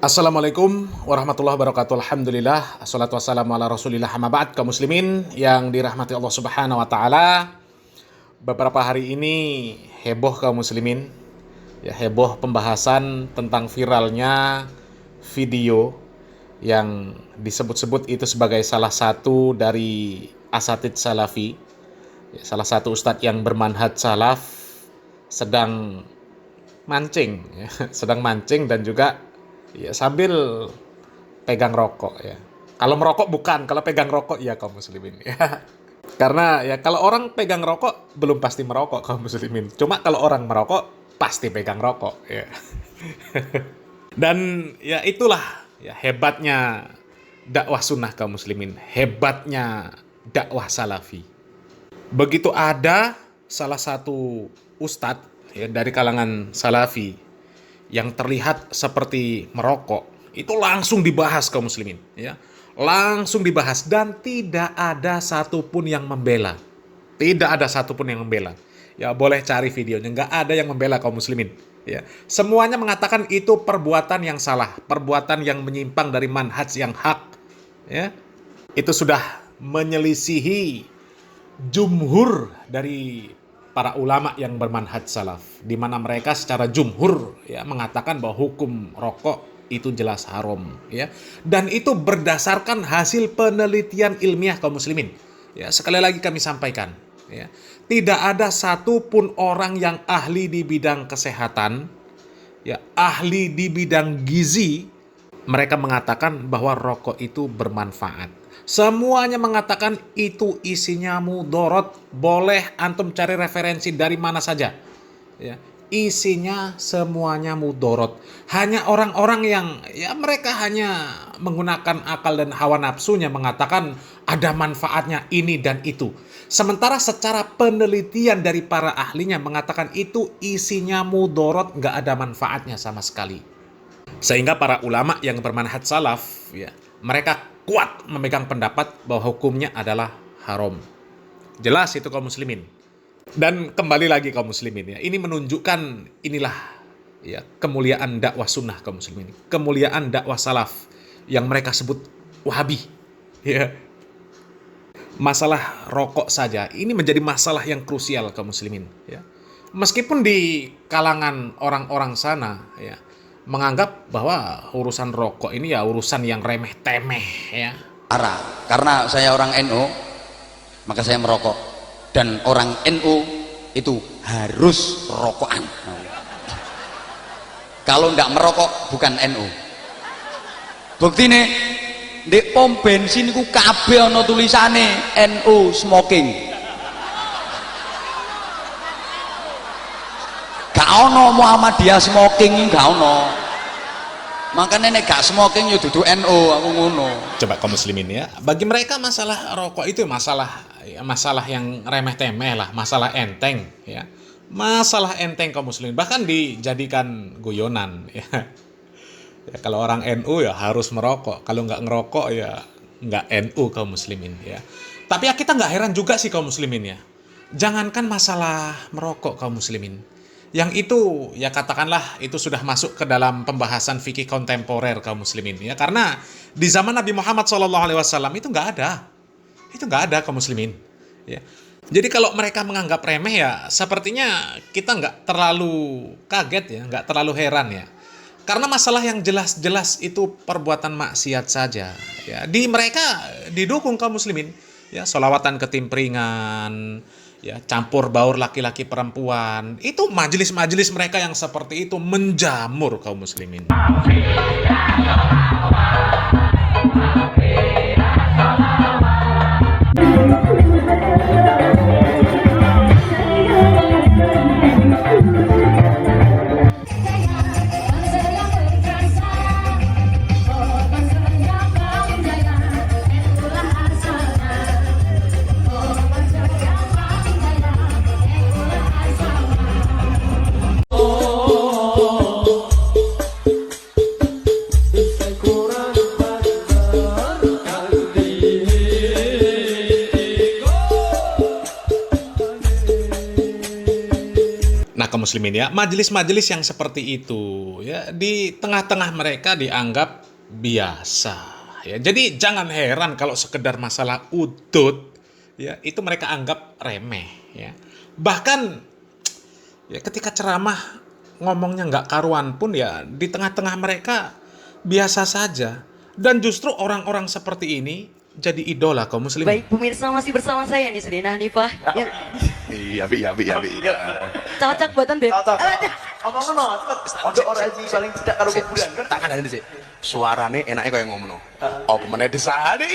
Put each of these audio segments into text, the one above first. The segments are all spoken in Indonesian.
Assalamualaikum warahmatullahi wabarakatuh. Alhamdulillah, assalatu wassalamu ala rasulillah, amma ba'd. Kaum muslimin yang dirahmati Allah subhanahu wa ta'ala, beberapa hari ini heboh kaum muslimin, ya, heboh pembahasan tentang viralnya video yang disebut-sebut itu sebagai salah satu dari asatidz salafi, ya, salah satu ustadz yang bermanhaj salaf sedang mancing, ya, sedang mancing dan juga ya sambil pegang rokok, ya. Kalau merokok bukan, kalau pegang rokok ya kaum muslimin, ya. Karena ya kalau orang pegang rokok belum pasti merokok kaum muslimin. Cuma kalau orang merokok pasti pegang rokok, ya. Dan ya itulah ya hebatnya dakwah sunnah kaum muslimin, hebatnya dakwah salafi. Begitu ada salah satu ustadz ya dari kalangan salafi yang terlihat seperti merokok, itu langsung dibahas kaum muslimin, ya. Langsung dibahas dan tidak ada satupun yang membela. Tidak ada satupun yang membela. Ya boleh cari videonya, nggak ada yang membela kaum muslimin, ya. Semuanya mengatakan itu perbuatan yang salah, perbuatan yang menyimpang dari manhaj yang hak, ya. Itu sudah menyelisihi jumhur dari para ulama yang bermanhaj salaf, di mana mereka secara jumhur ya mengatakan bahwa hukum rokok itu jelas haram, ya. Dan itu berdasarkan hasil penelitian ilmiah kaum muslimin. Ya, sekali lagi kami sampaikan, ya. Tidak ada satupun orang yang ahli di bidang kesehatan, ya, ahli di bidang gizi, mereka mengatakan bahwa rokok itu bermanfaat. Semuanya mengatakan itu isinya mudorot. Boleh antum cari referensi dari mana saja, ya. Isinya semuanya mudorot. Hanya orang-orang yang ya mereka hanya menggunakan akal dan hawa nafsunya mengatakan ada manfaatnya ini dan itu. Sementara secara penelitian dari para ahlinya mengatakan itu isinya mudorot, nggak ada manfaatnya sama sekali. Sehingga para ulama yang bermanhaj salaf, ya, mereka kuat memegang pendapat bahwa hukumnya adalah haram. Jelas itu kaum muslimin. Dan kembali lagi kaum muslimin, ya, ini menunjukkan inilah ya kemuliaan dakwah sunnah kaum muslimin, kemuliaan dakwah salaf yang mereka sebut wahabi, ya. Masalah rokok saja ini menjadi masalah yang krusial kaum muslimin, ya. Meskipun di kalangan orang-orang sana ya menganggap bahwa urusan rokok ini ya urusan yang remeh temeh, ya. Karena saya orang NU, maka saya merokok, dan orang NU itu harus rokokan. Kalau nggak merokok bukan NU. Bukti nih di pom bensin ku kabeh ana tulisane NU smoking. Gak ono Muhammadiyah smoking, gak ono. Makanya nek gak smoking yo dudu NU, aku ngono. Coba kaum muslimin, ya, bagi mereka masalah rokok itu masalah yang remeh temeh lah, masalah enteng, ya. Masalah enteng kaum muslimin, bahkan dijadikan guyonan, ya. Ya, kalau orang NU ya harus merokok, kalau nggak ngerokok ya nggak NU kaum muslimin, ya. Tapi ya kita nggak heran juga sih kaum muslimin, ya. Jangankan masalah merokok kaum muslimin, yang itu ya katakanlah itu sudah masuk ke dalam pembahasan fikih kontemporer kaum muslimin, ya, karena di zaman Nabi Muhammad SAW itu nggak ada kaum muslimin, ya. Jadi kalau mereka menganggap remeh ya sepertinya kita nggak terlalu kaget, ya, nggak terlalu heran, ya, karena masalah yang jelas-jelas itu perbuatan maksiat saja, ya. Di mereka didukung kaum muslimin, ya, sholawatan ketimpringan, ya, campur baur laki-laki perempuan, itu majelis-majelis mereka yang seperti itu menjamur kaum muslimin. kaum muslimin ya, majelis-majelis yang seperti itu ya di tengah-tengah mereka dianggap biasa ya. Jadi jangan heran kalau sekedar masalah udut ya itu mereka anggap remeh ya. Bahkan ya ketika ceramah ngomongnya nggak karuan pun ya di tengah-tengah mereka biasa saja. Dan justru orang-orang seperti ini jadi idola kaum muslimin. Baik, pemirsa masih bersama saya nih Serina Hanifah. Ya, Iya, bi. cocok buatan Beb. Apa ngono? Ojo ora iki paling tidak karo kuburan kan. Tak kandhani sih. Suarane enake koyo ngono. Apa meneh desane?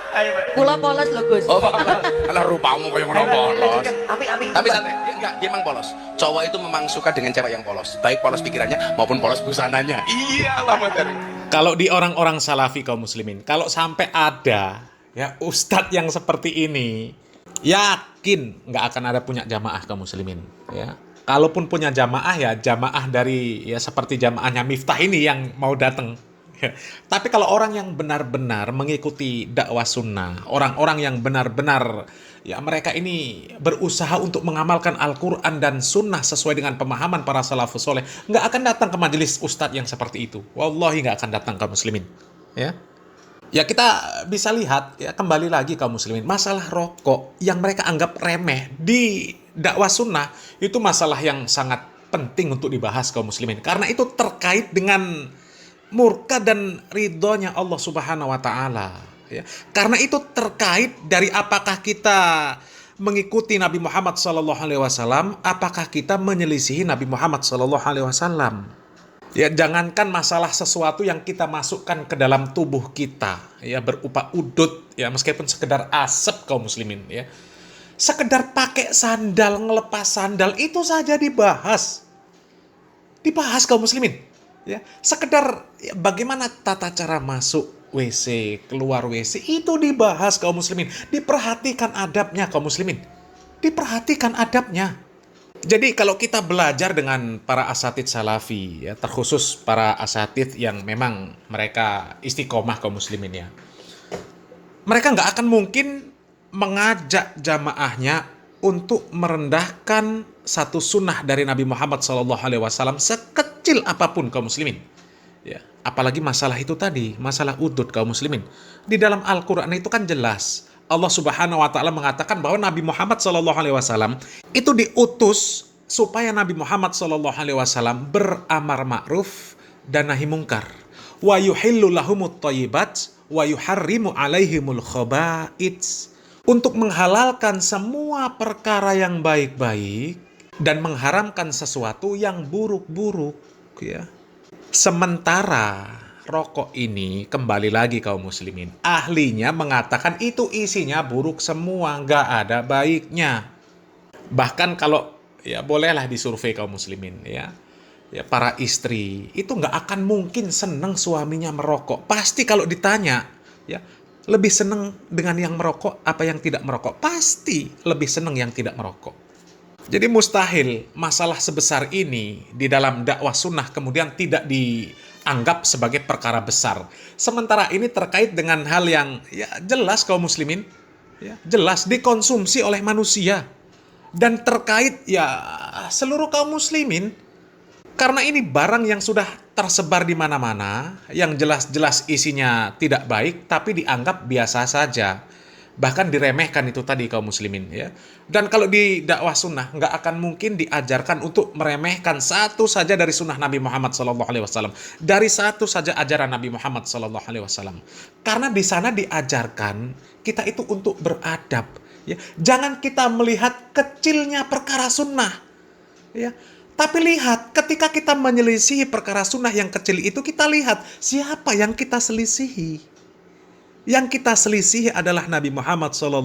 Ayo, Pak. Kula polos lho Gus. Oh, alah rupamu koyo ngono polos. Api. Tapi santai, dia emang polos. Cowok itu memang suka dengan cewek yang polos. Baik polos pikirannya maupun polos busananya. Iya, lah bener. Kalau di orang-orang salafi kaum muslimin, kalau sampai ada ya ustadz yang seperti ini, yakin nggak akan ada punya jamaah kaum muslimin. Ya, kalaupun punya jamaah ya jamaah dari ya seperti jamaahnya Miftah ini yang mau datang. Ya. Tapi kalau orang yang benar-benar mengikuti dakwah sunnah, orang-orang yang benar-benar ya mereka ini berusaha untuk mengamalkan Al-Quran dan sunnah sesuai dengan pemahaman para salafus soleh, nggak akan datang ke majelis ustadz yang seperti itu. Wallahi nggak akan datang kaum muslimin. Ya. Ya kita bisa lihat ya kembali lagi kaum muslimin, masalah rokok yang mereka anggap remeh di dakwah sunnah itu masalah yang sangat penting untuk dibahas kaum muslimin karena itu terkait dengan murka dan ridhonya Allah Subhanahu wa taala ya. Karena itu terkait dari apakah kita mengikuti Nabi Muhammad sallallahu alaihi wasallam, apakah kita menyelisihi Nabi Muhammad sallallahu alaihi wasallam. Ya, jangankan masalah sesuatu yang kita masukkan ke dalam tubuh kita ya berupa udut ya meskipun sekedar asap kaum muslimin ya. Sekedar pakai sandal, ngelepas sandal itu saja dibahas. Dibahas kaum muslimin. Ya, sekedar ya, bagaimana tata cara masuk WC, keluar WC itu dibahas kaum muslimin. Diperhatikan adabnya kaum muslimin. Diperhatikan adabnya. Jadi kalau kita belajar dengan para asatid salafi, ya, terkhusus para asatid yang memang mereka istiqomah kaum muslimin ya. Mereka nggak akan mungkin mengajak jamaahnya untuk merendahkan satu sunnah dari Nabi Muhammad SAW sekecil apapun kaum muslimin. Ya, apalagi masalah itu tadi, masalah udud kaum muslimin. Di dalam Al-Quran itu kan jelas. Allah Subhanahu wa taala mengatakan bahwa Nabi Muhammad SAW itu diutus supaya Nabi Muhammad SAW beramar ma'ruf dan nahi mungkar. Wa yuhillu lahumut thayyibat wa yuharrimu alaihimul khaba'its. Untuk menghalalkan semua perkara yang baik-baik dan mengharamkan sesuatu yang buruk-buruk ya. Sementara rokok ini kembali lagi kaum muslimin, ahlinya mengatakan itu isinya buruk semua, nggak ada baiknya. Bahkan kalau ya bolehlah disurvei kaum muslimin ya. Ya para istri itu nggak akan mungkin senang suaminya merokok. Pasti kalau ditanya ya lebih senang dengan yang merokok apa yang tidak merokok? Pasti lebih senang yang tidak merokok. Jadi mustahil masalah sebesar ini di dalam dakwah sunnah kemudian tidak dianggap sebagai perkara besar. Sementara ini terkait dengan hal yang ya jelas kaum muslimin, ya, jelas dikonsumsi oleh manusia. Dan terkait ya seluruh kaum muslimin. Karena ini barang yang sudah tersebar di mana-mana, yang jelas-jelas isinya tidak baik, tapi dianggap biasa saja. Bahkan diremehkan itu tadi kaum muslimin. Ya. Dan kalau di dakwah sunnah, nggak akan mungkin diajarkan untuk meremehkan satu saja dari sunnah Nabi Muhammad SAW. Dari satu saja ajaran Nabi Muhammad SAW. Karena di sana diajarkan kita itu untuk beradab. Ya. Jangan kita melihat kecilnya perkara sunnah. Ya. Tapi lihat, ketika kita menyelisihi perkara sunnah yang kecil itu, kita lihat siapa yang kita selisihi. Yang kita selisihi adalah Nabi Muhammad SAW.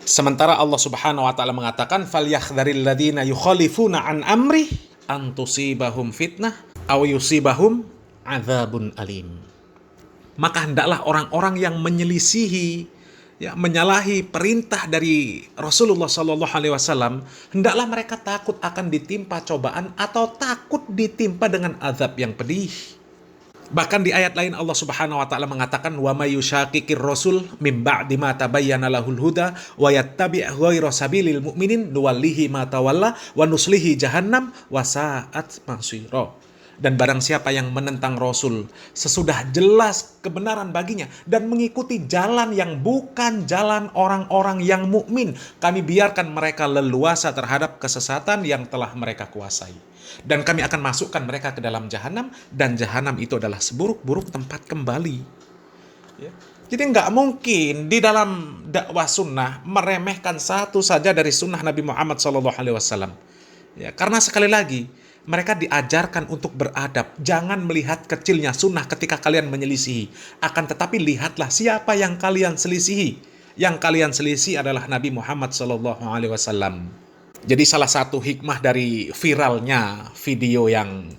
Sementara Allah Subhanahu Wa Taala mengatakan, "Falyakhdharil ladzina yukhalifuna an amri an tusibahum fitnah aw yusibahum adzabun alim." Maka hendaklah orang-orang yang menyelisihi, ya, menyalahi perintah dari Rasulullah SAW, hendaklah mereka takut akan ditimpa cobaan atau takut ditimpa dengan azab yang pedih. Bahkan di ayat lain Allah Subhanahu wa taala mengatakan wa may yushaqiqir rasul mim ba'di ma tabayyana lahul huda wa yattabi' ghayra sabilil mu'minin nuwallihi ma tawalla wa nuslihi jahannam wa sa'at masira. Dan barang siapa yang menentang Rasul sesudah jelas kebenaran baginya dan mengikuti jalan yang bukan jalan orang-orang yang mukmin, kami biarkan mereka leluasa terhadap kesesatan yang telah mereka kuasai. Dan kami akan masukkan mereka ke dalam jahanam, dan jahanam itu adalah seburuk-buruk tempat kembali. Ya. Jadi nggak mungkin di dalam dakwah sunnah meremehkan satu saja dari sunnah Nabi Muhammad SAW. Ya, karena sekali lagi mereka diajarkan untuk beradab. Jangan melihat kecilnya sunnah ketika kalian menyelisihi. Akan tetapi lihatlah siapa yang kalian selisihi. Yang kalian selisih adalah Nabi Muhammad SAW. Jadi salah satu hikmah dari viralnya video yang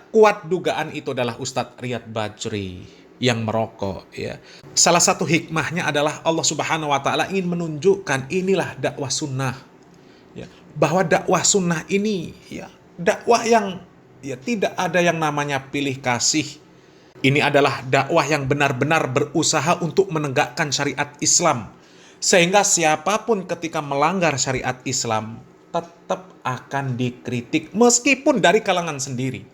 kuat dugaan itu adalah Ustadz Riyad Bajri yang merokok. Ya. Salah satu hikmahnya adalah Allah Subhanahu Wa Taala ingin menunjukkan inilah dakwah sunnah. Ya. Bahwa dakwah sunnah ini dakwah yang tidak ada yang namanya pilih kasih. Ini adalah dakwah yang benar-benar berusaha untuk menegakkan syariat Islam. Sehingga siapapun ketika melanggar syariat Islam tetap akan dikritik meskipun dari kalangan sendiri.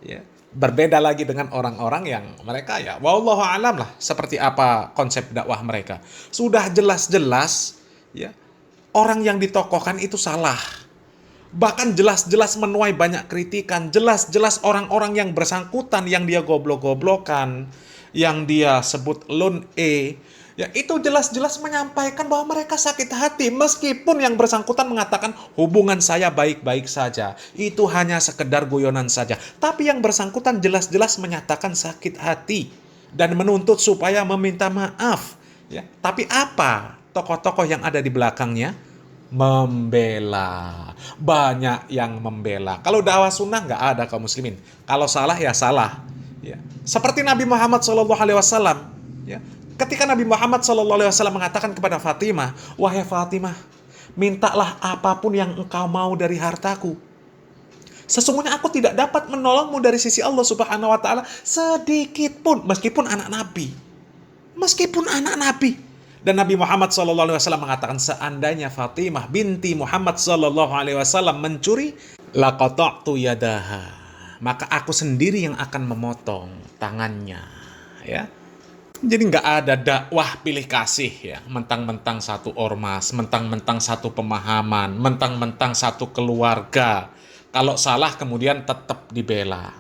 Ya. Berbeda lagi dengan orang-orang yang mereka wallahu alam lah seperti apa konsep dakwah mereka. Sudah jelas-jelas orang yang ditokohkan itu salah. Bahkan jelas-jelas menuai banyak kritikan, jelas-jelas orang-orang yang bersangkutan yang dia goblok-goblokan, yang dia sebut lone itu jelas-jelas menyampaikan bahwa mereka sakit hati meskipun yang bersangkutan mengatakan hubungan saya baik-baik saja. Itu hanya sekedar guyonan saja. Tapi yang bersangkutan jelas-jelas menyatakan sakit hati dan menuntut supaya meminta maaf. Ya. Tapi apa tokoh-tokoh yang ada di belakangnya? Membela. Banyak yang membela. Kalau dakwah sunnah nggak ada kaum muslimin. Kalau salah ya salah. Ya. Seperti Nabi Muhammad SAW. Ya. Ketika Nabi Muhammad SAW mengatakan kepada Fatimah, wahai Fatimah, mintalah apapun yang engkau mau dari hartaku. Sesungguhnya aku tidak dapat menolongmu dari sisi Allah Subhanahu Wa Taala sedikit pun, meskipun anak Nabi. Meskipun anak Nabi. Dan Nabi Muhammad SAW mengatakan, seandainya Fatimah binti Muhammad SAW mencuri, laqata'tu yadaha, maka aku sendiri yang akan memotong tangannya. Ya. Jadi nggak ada dakwah pilih kasih mentang-mentang satu ormas, mentang-mentang satu pemahaman, mentang-mentang satu keluarga. Kalau salah kemudian tetap dibela.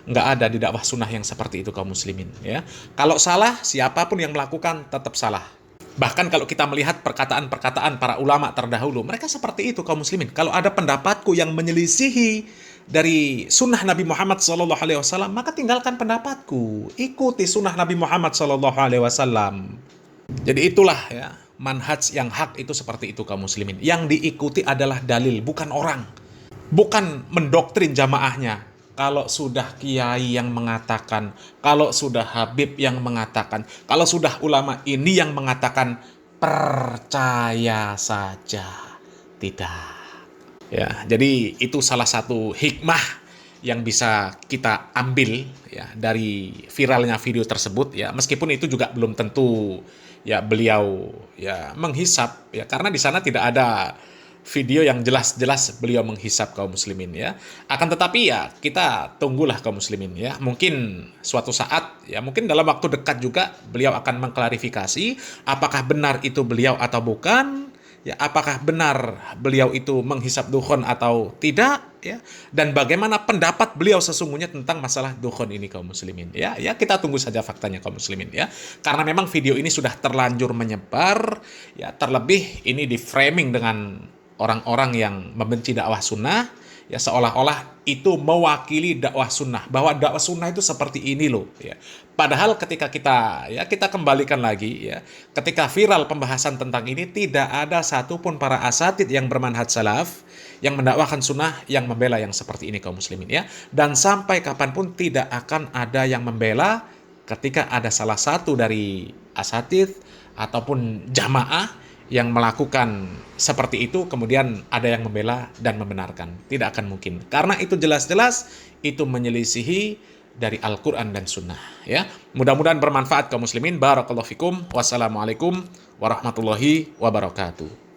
Nggak ada di dakwah sunnah yang seperti itu kaum muslimin. Ya. Kalau salah, siapapun yang melakukan tetap salah. Bahkan kalau kita melihat perkataan-perkataan para ulama terdahulu, mereka seperti itu kaum muslimin. Kalau ada pendapatku yang menyelisihi dari sunnah Nabi Muhammad SAW, maka tinggalkan pendapatku. Ikuti sunnah Nabi Muhammad SAW. Jadi itulah manhaj yang hak itu seperti itu kaum muslimin. Yang diikuti adalah dalil, bukan orang. Bukan mendoktrin jamaahnya. Kalau sudah kiai yang mengatakan, kalau sudah habib yang mengatakan, kalau sudah ulama ini yang mengatakan, percaya saja. Tidak. Ya, jadi itu salah satu hikmah yang bisa kita ambil dari viralnya video tersebut meskipun itu juga belum tentu beliau menghisap karena di sana tidak ada video yang jelas-jelas beliau menghisap kaum muslimin akan tetapi kita tunggulah kaum muslimin mungkin suatu saat mungkin dalam waktu dekat juga beliau akan mengklarifikasi apakah benar itu beliau atau bukan. Apakah benar beliau itu menghisap dukhon atau tidak dan bagaimana pendapat beliau sesungguhnya tentang masalah dukhon ini kaum muslimin kita tunggu saja faktanya kaum muslimin karena memang video ini sudah terlanjur menyebar terlebih ini di framing dengan orang-orang yang membenci dakwah sunnah seolah-olah itu mewakili dakwah sunnah bahwa dakwah sunnah itu seperti ini loh padahal ketika kita kembalikan lagi ketika viral pembahasan tentang ini tidak ada satupun para asatid yang bermanhaj salaf yang mendakwakan sunnah yang membela yang seperti ini kaum muslimin dan sampai kapanpun tidak akan ada yang membela ketika ada salah satu dari asatid ataupun jamaah yang melakukan seperti itu kemudian ada yang membela dan membenarkan. Tidak akan mungkin. Karena itu jelas-jelas itu menyelisihi dari Al-Quran dan Sunnah. Ya, mudah-mudahan bermanfaat kaum muslimin. Barakallahu fikum. Wassalamualaikum warahmatullahi wabarakatuh.